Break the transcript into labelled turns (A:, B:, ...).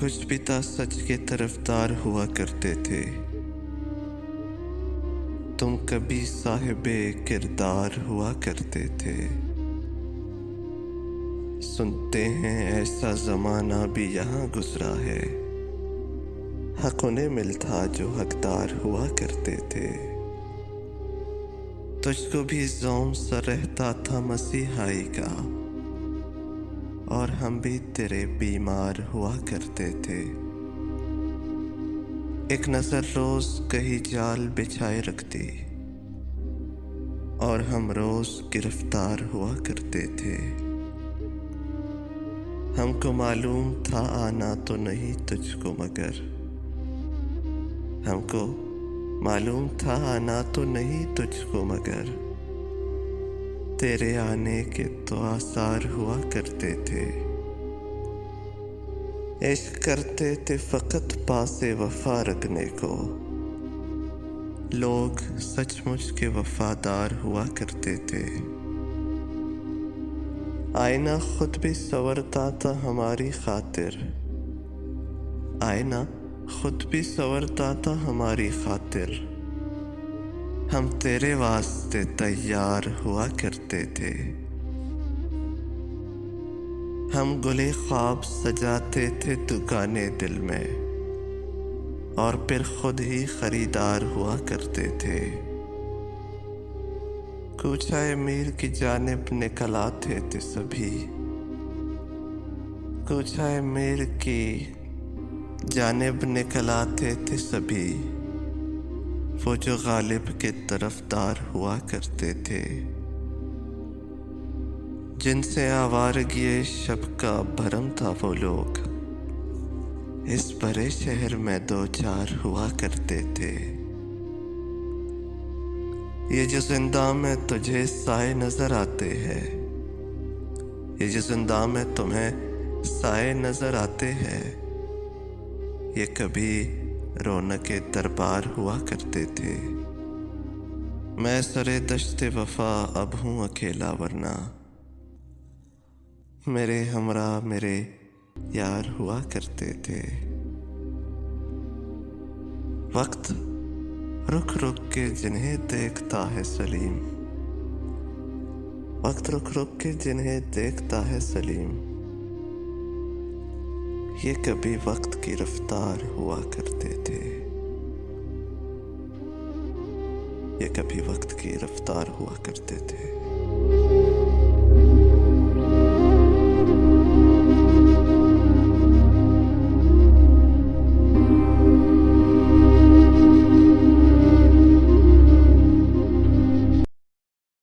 A: कुछ पिता सच के तरफदार हुआ करते थे। तुम कभी साहिबे किरदार हुआ करते थे। सुनते हैं ऐसा जमाना भी यहाँ गुजरा है। हक उन्हें मिलता जो हकदार हुआ करते थे। तुझको भी ज़ौम सा रहता था मसीहाई का, और हम भी तेरे बीमार हुआ करते थे। एक नजर रोज कहीं जाल बिछाए रखती, और हम रोज गिरफ्तार हुआ करते थे। हमको मालूम था आना तो नहीं तुझको, मगर हमको मालूम था आना तो नहीं तुझको, मगर तेरे आने के तो आसार हुआ करते थे। इश्क करते थे फकत पासे वफा रखने को, लोग सचमुच के वफादार हुआ करते थे। आईना खुद भी संवरता था हमारी खातिर, आईना खुद भी संवरता था हमारी खातिर। हम तेरे वास्ते तैयार हुआ करते थे। हम गुले ख्वाब सजाते थे दुकाने दिल में, और फिर खुद ही खरीदार हुआ करते थे। कूचा मीर की जानिब निकल आते थे सभी, कूचा मीर की जानिब निकल आते थे सभी। वो जो गालिब के तरफदार हुआ करते थे, जिनसे आवारगी शब का भरम था वो लोग, इस बड़े शहर में दो चार हुआ करते थे। ये जो जिंदा में तुझे साए नजर आते हैं, ये जो जिंदा में तुम्हें साए नजर आते हैं, ये कभी रौनके दरबार हुआ करते थे। मैं सरे दश्ते वफा अब हूँ अकेला, वरना मेरे हमरा मेरे यार हुआ करते थे। वक्त रुक रुक के जिन्हें देखता है सलीम, वक्त रुक रुक के जिन्हें देखता है सलीम, ये कभी वक्त की रफ्तार हुआ करते थे। ये कभी वक्त की रफ्तार हुआ करते थे।